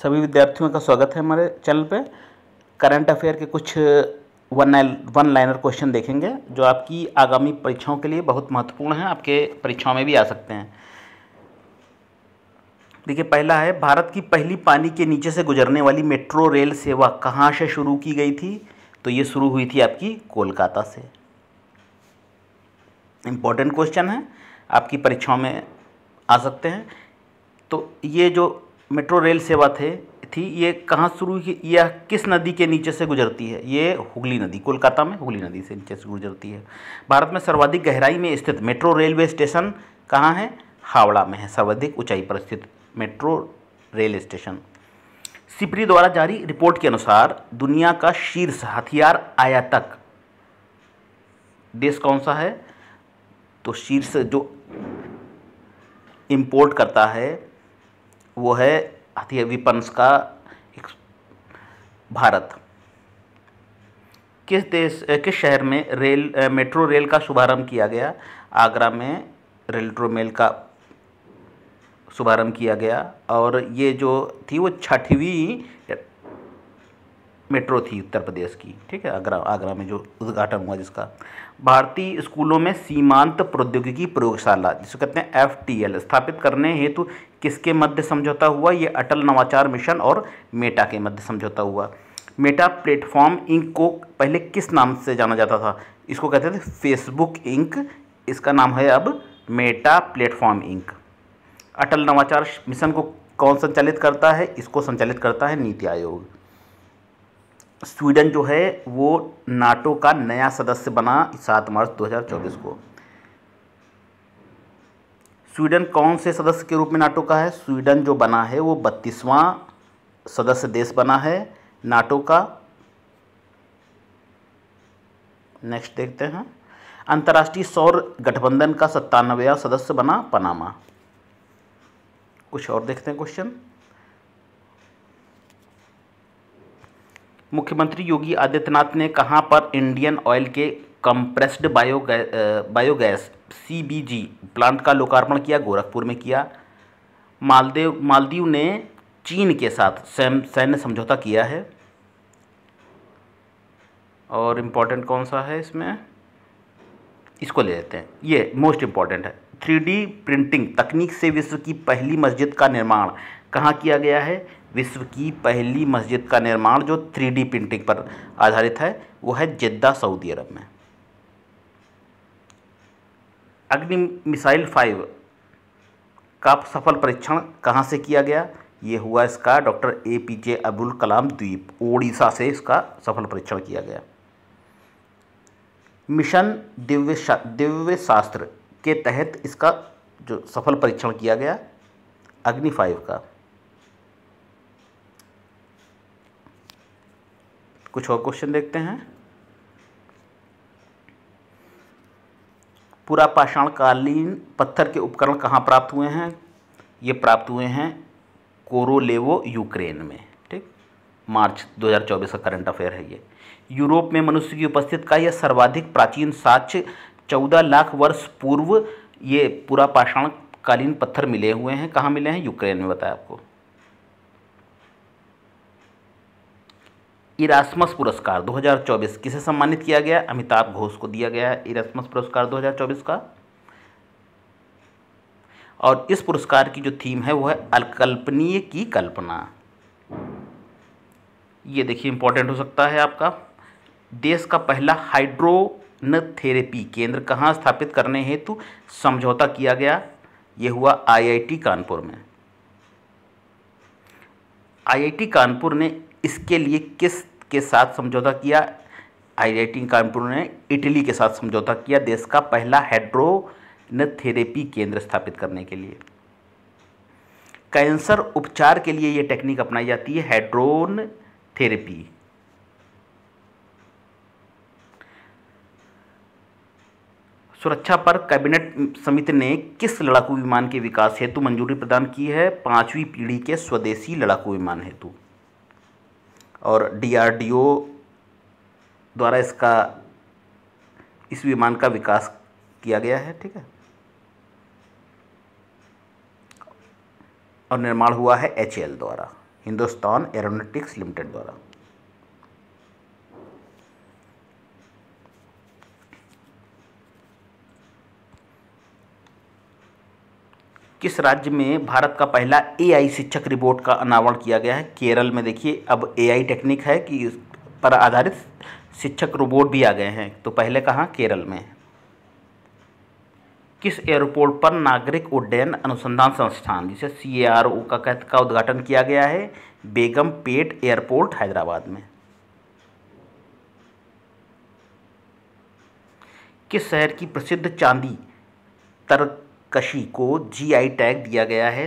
सभी विद्यार्थियों का स्वागत है हमारे चैनल पे। करंट अफेयर के कुछ वन लाइनर क्वेश्चन देखेंगे जो आपकी आगामी परीक्षाओं के लिए बहुत महत्वपूर्ण हैं, आपके परीक्षाओं में भी आ सकते हैं। देखिए, पहला है, भारत की पहली पानी के नीचे से गुजरने वाली मेट्रो रेल सेवा कहाँ से शुरू की गई थी? तो ये शुरू हुई थी आपकी कोलकाता से। इम्पोर्टेंट क्वेश्चन है, आपकी परीक्षाओं में आ सकते हैं। तो ये जो मेट्रो रेल सेवा थी ये कहाँ शुरू हुई, यह किस नदी के नीचे से गुजरती है? ये हुगली नदी, कोलकाता में हुगली नदी से नीचे से गुजरती है। भारत में सर्वाधिक गहराई में स्थित मेट्रो रेलवे स्टेशन कहाँ है? हावड़ा में है, सर्वाधिक ऊंचाई पर स्थित मेट्रो रेल स्टेशन। सिपरी द्वारा जारी रिपोर्ट के अनुसार दुनिया का शीर्ष हथियार आयातक देश कौन सा है? तो शीर्ष जो इंपोर्ट करता है वो है हथियार विपन्स का एक भारत। किस शहर में मेट्रो रेल का शुभारंभ किया गया? आगरा में मेट्रो रेल का शुभारंभ किया गया। और ये जो थी वो 6वीं मेट्रो थी उत्तर प्रदेश की, ठीक है, आगरा में जो उद्घाटन हुआ जिसका। भारतीय स्कूलों में सीमांत प्रौद्योगिकी प्रयोगशाला जिसे कहते हैं FTL स्थापित करने हेतु किसके मध्य समझौता हुआ? ये अटल नवाचार मिशन और मेटा के मध्य समझौता हुआ। मेटा प्लेटफॉर्म इंक को पहले किस नाम से जाना जाता था? इसको कहते थे फेसबुक इंक, इसका नाम है अब मेटा प्लेटफॉर्म इंक। अटल नवाचार मिशन को कौन संचालित करता है? इसको संचालित करता है नीति आयोग। स्वीडन जो है वो नाटो का नया सदस्य बना 7 मार्च 2024 को। स्वीडन कौन से सदस्य के रूप में नाटो का है? स्वीडन जो बना है वो 32वां सदस्य देश बना है नाटो का। नेक्स्ट देखते हैं, अंतर्राष्ट्रीय सौर गठबंधन का 97वां सदस्य बना पनामा। कुछ और देखते हैं क्वेश्चन। मुख्यमंत्री योगी आदित्यनाथ ने कहां पर इंडियन ऑयल के कंप्रेस्ड बायोगैस CBG प्लांट का लोकार्पण किया? गोरखपुर में किया। मालदीव ने चीन के साथ सैन्य समझौता किया है। और इम्पोर्टेंट कौन सा है इसमें? इसको ले लेते हैं, ये मोस्ट इम्पॉर्टेंट है। 3D प्रिंटिंग तकनीक से विश्व की पहली मस्जिद का निर्माण कहाँ किया गया है? विश्व की पहली मस्जिद का निर्माण जो 3D प्रिंटिंग पर आधारित है वो है जिद्दा, सऊदी अरब में। अग्नि मिसाइल 5 का सफल परीक्षण कहाँ से किया गया? ये हुआ इसका डॉक्टर APJ अब्दुल कलाम द्वीप, ओडिशा से इसका सफल परीक्षण किया गया। मिशन दिव्य शास्त्र के तहत इसका जो सफल परीक्षण किया गया अग्नि 5 का। कुछ और क्वेश्चन देखते हैं। पूरा पाषाणकालीन पत्थर के उपकरण कहाँ प्राप्त हुए हैं? ये प्राप्त हुए हैं कोरोलेवो, यूक्रेन में, ठीक। मार्च 2024 का करंट अफेयर है ये। यूरोप में मनुष्य की उपस्थिति का यह सर्वाधिक प्राचीन साक्ष्य 14 लाख वर्ष पूर्व ये पूरा पाषाणकालीन पत्थर मिले हुए हैं। कहाँ मिले हैं? यूक्रेन में, बताया आपको। इरास्मस पुरस्कार 2024 किसे सम्मानित किया गया? अमिताभ घोष को दिया गया है इरास्मस पुरस्कार 2024 का। और इस पुरस्कार की जो थीम है वो है अकल्पनीय की कल्पना। ये देखिए इंपॉर्टेंट हो सकता है आपका। देश का पहला हाइड्रोन थेरेपी केंद्र कहाँ स्थापित करने हेतु समझौता किया गया? ये हुआ IIT कानपुर में। IIT कानपुर ने इसके लिए किस के साथ समझौता किया? IIT कानपुर ने इटली के साथ समझौता किया देश का पहला हाइड्रोन थेरेपी केंद्र स्थापित करने के लिए। कैंसर उपचार के लिए यह टेक्निक अपनाई जाती है, हाइड्रोन थेरेपी। सुरक्षा पर कैबिनेट समिति ने किस लड़ाकू विमान के विकास हेतु मंजूरी प्रदान की है? 5वीं पीढ़ी के स्वदेशी लड़ाकू विमान हेतु। और DRDO द्वारा इस विमान का विकास किया गया है, ठीक है। और निर्माण हुआ है HAL द्वारा। हिंदुस्तान एरोनॉटिक्स लिमिटेड द्वारा। किस राज्य में भारत का पहला एआई शिक्षक रोबोट का अनावरण किया गया है? केरल में। देखिए अब एआई टेक्निक है कि इस पर आधारित शिक्षक रोबोट भी आ गए हैं, तो पहले कहाँ? केरल में। किस एयरपोर्ट पर नागरिक उड्डयन अनुसंधान संस्थान जिसे CARO का उद्घाटन किया गया है? बेगमपेट एयरपोर्ट, हैदराबाद में। किस शहर की प्रसिद्ध चांदी तरकशी को GI टैग दिया गया है?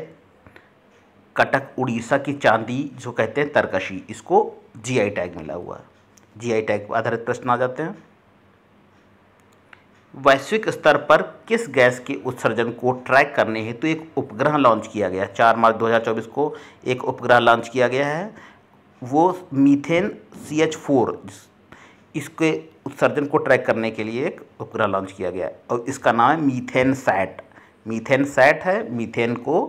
कटक, उड़ीसा की चांदी जो कहते हैं तरकशी, इसको GI टैग मिला हुआ है। GI टैग पर आधारित प्रश्न आ जाते हैं। वैश्विक स्तर पर किस गैस के उत्सर्जन को ट्रैक करने हेतु एक उपग्रह लॉन्च किया गया? 4 मार्च 2024 को एक उपग्रह लॉन्च किया गया है, वो मीथेन CH4, इसके उत्सर्जन को ट्रैक करने के लिए एक उपग्रह लॉन्च किया गया है और इसका नाम है मीथेन सैट। मीथेन सैट है, मीथेन को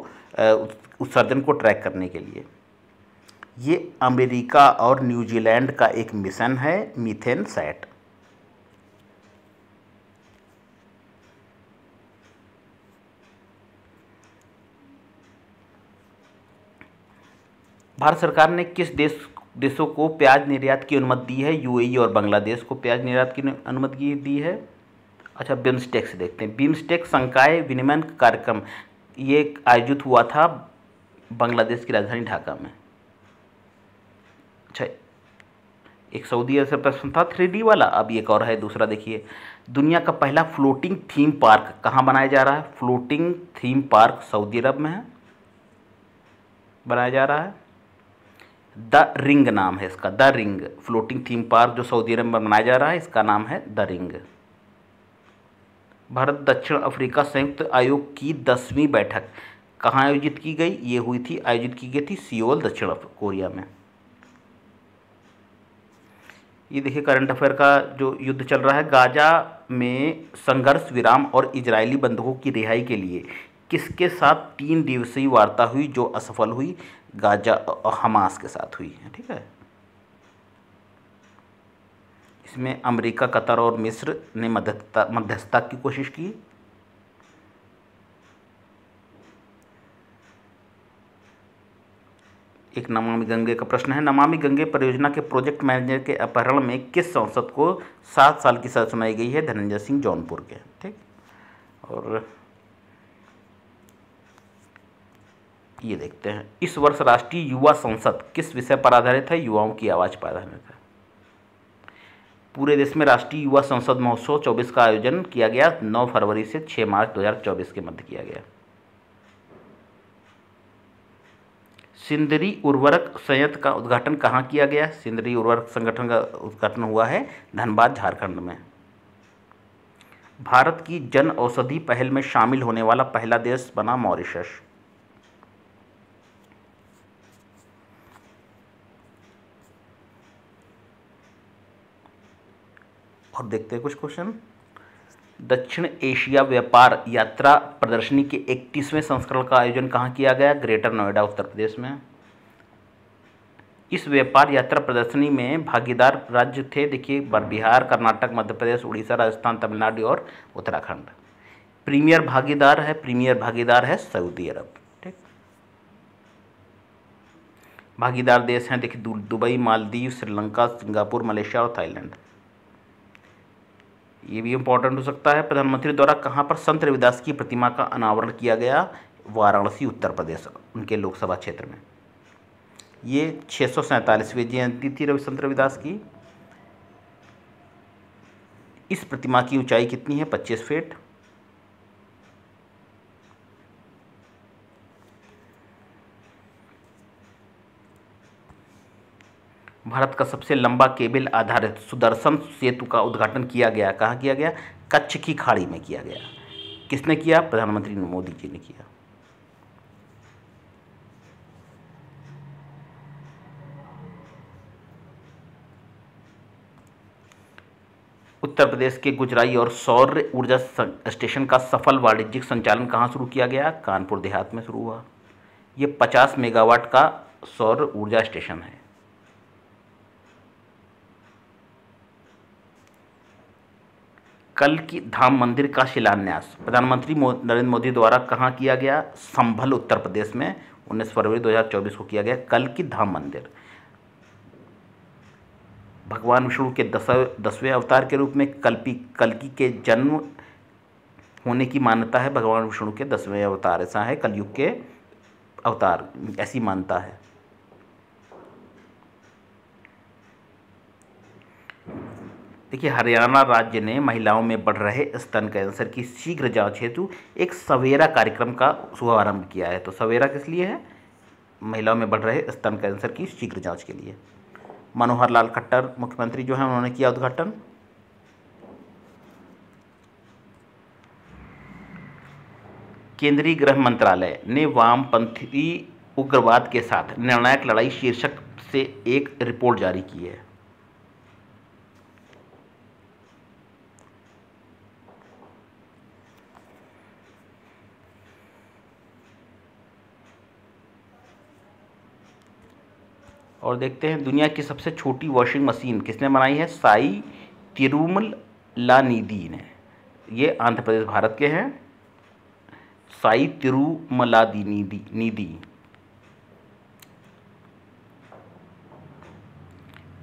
उत्सर्जन को ट्रैक करने के लिए। ये अमेरिका और न्यूजीलैंड का एक मिशन है, मीथेन सैट। भारत सरकार ने किस देशों को प्याज निर्यात की अनुमति दी है? UAE और बांग्लादेश को प्याज निर्यात की अनुमति दी है। अच्छा, बिम्स्टेक देखते हैं। बिम्स्टेक संकाय विनिमय कार्यक्रम ये आयोजित हुआ था बांग्लादेश की राजधानी ढाका में। अच्छा, एक सऊदी अरब से प्रश्न था 3D वाला, अब एक और है दूसरा। देखिए, दुनिया का पहला फ्लोटिंग थीम पार्क कहाँ बनाया जा रहा है? फ्लोटिंग थीम पार्क सऊदी अरब में है, बनाया जा रहा है। द रिंग नाम है इसका, the ring floating theme park जो सऊदी अरब में बनाया जा रहा है, इसका नाम है द रिंग। भारत दक्षिण अफ्रीका संयुक्त आयोग की 10वीं बैठक कहाँ आयोजित की गई? ये आयोजित की गई थी सियोल, दक्षिण कोरिया में। ये देखिए करंट अफेयर का जो युद्ध चल रहा है, गाजा में संघर्ष विराम और इजरायली बंधकों की रिहाई के लिए किसके साथ 3 दिवसीय वार्ता हुई जो असफल हुई? गाजा और हमास के साथ हुई है। ठीक है, इसमें अमेरिका, कतर और मिस्र ने मध्यस्थता की कोशिश की। एक नमामि गंगे का प्रश्न है। नमामि गंगे परियोजना के प्रोजेक्ट मैनेजर के अपहरण में किस सांसद को 7 साल की सजा सुनाई गई है? धनंजय सिंह, जौनपुर के। ठीक, और ये देखते हैं, इस वर्ष राष्ट्रीय युवा संसद किस विषय पर आधारित है? युवाओं की आवाज़ पर आधारित है। पूरे देश में राष्ट्रीय युवा संसद महोत्सव 24 का आयोजन किया गया, 9 फरवरी से 6 मार्च 2024 के मध्य किया गया। सिंदरी उर्वरक संयंत्र का उद्घाटन कहाँ किया गया? सिंदरी उर्वरक संगठन का उद्घाटन हुआ है धनबाद, झारखंड में। भारत की जन औषधि पहल में शामिल होने वाला पहला देश बना मॉरिशस। और देखते हैं कुछ क्वेश्चन। दक्षिण एशिया व्यापार यात्रा प्रदर्शनी के 31वें संस्करण का आयोजन कहाँ किया गया? ग्रेटर नोएडा, उत्तर प्रदेश में। इस व्यापार यात्रा प्रदर्शनी में भागीदार राज्य थे, देखिए, बिहार, कर्नाटक, मध्य प्रदेश, उड़ीसा, राजस्थान, तमिलनाडु और उत्तराखंड। प्रीमियर भागीदार है सऊदी अरब। ठीक, भागीदार देश हैं देखिए Dubai, Maldives, Sri Lanka, Singapore, Malaysia और थाईलैंड। ये भी इम्पोर्टेंट हो सकता है। प्रधानमंत्री द्वारा कहाँ पर संत रविदास की प्रतिमा का अनावरण किया गया? वाराणसी, उत्तर प्रदेश, उनके लोकसभा क्षेत्र में। ये 647वीं जयंती थी संत रविदास की। इस प्रतिमा की ऊंचाई कितनी है? 25 फीट। भारत का सबसे लंबा केबल आधारित सुदर्शन सेतु का उद्घाटन किया गया, कहाँ किया गया? कच्छ की खाड़ी में किया गया। किसने किया? प्रधानमंत्री मोदी जी ने किया। उत्तर प्रदेश के गुजराई और सौर ऊर्जा स्टेशन का सफल वाणिज्यिक संचालन कहाँ शुरू किया गया? कानपुर देहात में शुरू हुआ। ये 50 मेगावाट का सौर ऊर्जा स्टेशन है। कल की धाम मंदिर का शिलान्यास प्रधानमंत्री नरेंद्र मोदी द्वारा कहाँ किया गया? संभल उत्तर प्रदेश में 19 फरवरी 2024 को किया गया कल की धाम मंदिर। भगवान विष्णु के 10वें अवतार के रूप में कल्कि के जन्म होने की मान्यता है। भगवान विष्णु के 10वें अवतार, ऐसा है, कलयुग के अवतार, ऐसी मान्यता है। देखिए, हरियाणा राज्य ने महिलाओं में बढ़ रहे स्तन कैंसर की शीघ्र जांच हेतु एक सवेरा कार्यक्रम का शुभारंभ किया है। तो सवेरा किस लिए है? महिलाओं में बढ़ रहे स्तन कैंसर की शीघ्र जांच के लिए। मनोहर लाल खट्टर मुख्यमंत्री जो हैं, उन्होंने किया उद्घाटन। केंद्रीय गृह मंत्रालय ने वामपंथी उग्रवाद के साथ निर्णायक लड़ाई शीर्षक से एक रिपोर्ट जारी की है। और देखते हैं दुनिया की सबसे छोटी वॉशिंग मशीन किसने बनाई है? साई तिरुमलानिधि ने। ये आंध्र प्रदेश भारत के हैं, साई तिरुमलानिधि।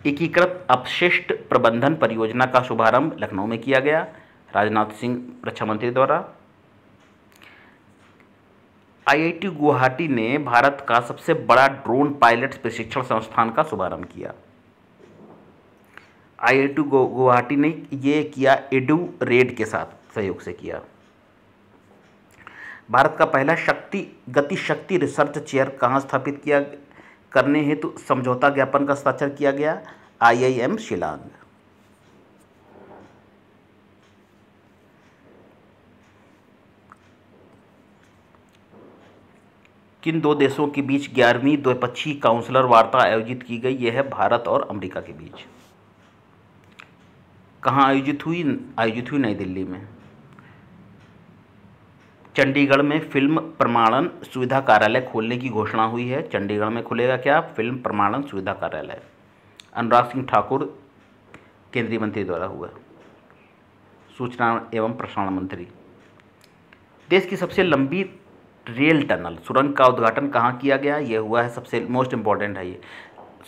एकीकृत अपशिष्ट प्रबंधन परियोजना का शुभारंभ लखनऊ में किया गया, राजनाथ सिंह रक्षा मंत्री द्वारा। आईआईटी गुवाहाटी ने भारत का सबसे बड़ा ड्रोन पायलट प्रशिक्षण संस्थान का शुभारंभ किया। आईआईटी गुवाहाटी ने ये किया एडुरेड के साथ सहयोग से किया। भारत का पहला गति शक्ति रिसर्च चेयर कहाँ स्थापित किया करने हेतु समझौता ज्ञापन का हस्ताक्षर किया गया? आईआईएम शिलांग। किन दो देशों के बीच 11वीं द्विपक्षीय काउंसलर वार्ता आयोजित की गई? यह है भारत और अमेरिका के बीच। कहाँ आयोजित हुई? नई दिल्ली में। चंडीगढ़ में फिल्म प्रमाणन सुविधा कार्यालय खोलने की घोषणा हुई है। चंडीगढ़ में खुलेगा क्या? फिल्म प्रमाणन सुविधा कार्यालय। अनुराग सिंह ठाकुर केंद्रीय मंत्री द्वारा हुआ, सूचना एवं प्रसारण मंत्री। देश की सबसे लंबी रेल टनल सुरंग का उद्घाटन कहाँ किया गया? यह हुआ है, सबसे मोस्ट इम्पॉर्टेंट है ये,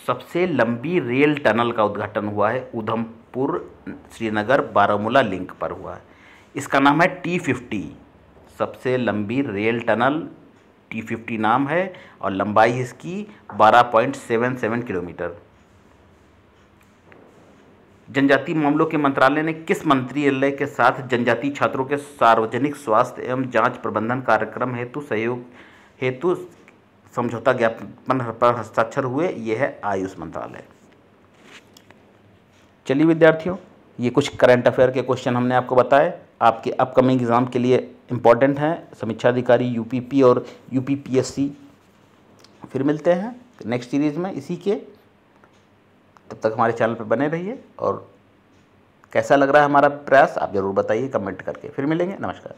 सबसे लंबी रेल टनल का उद्घाटन हुआ है उधमपुर श्रीनगर बारामूला लिंक पर हुआ है। इसका नाम है T50, सबसे लंबी रेल टनल T50 नाम है और लंबाई इसकी 12.77 किलोमीटर। जनजातीय मामलों के मंत्रालय ने किस मंत्रालय के साथ जनजातीय छात्रों के सार्वजनिक स्वास्थ्य एवं जांच प्रबंधन कार्यक्रम हेतु सहयोग हेतु समझौता ज्ञापन पर हस्ताक्षर हुए? यह है आयुष मंत्रालय। चलिए विद्यार्थियों, ये कुछ करंट अफेयर के क्वेश्चन हमने आपको बताए, आपके अपकमिंग एग्जाम के लिए इम्पॉर्टेंट हैं, समीक्षा अधिकारी यूपीपी और यूपीपीएससी। फिर मिलते हैं नेक्स्ट सीरीज़ में इसी के। तब तक हमारे चैनल पर बने रहिए और कैसा लग रहा है हमारा प्रयास आप ज़रूर बताइए कमेंट करके। फिर मिलेंगे, नमस्कार।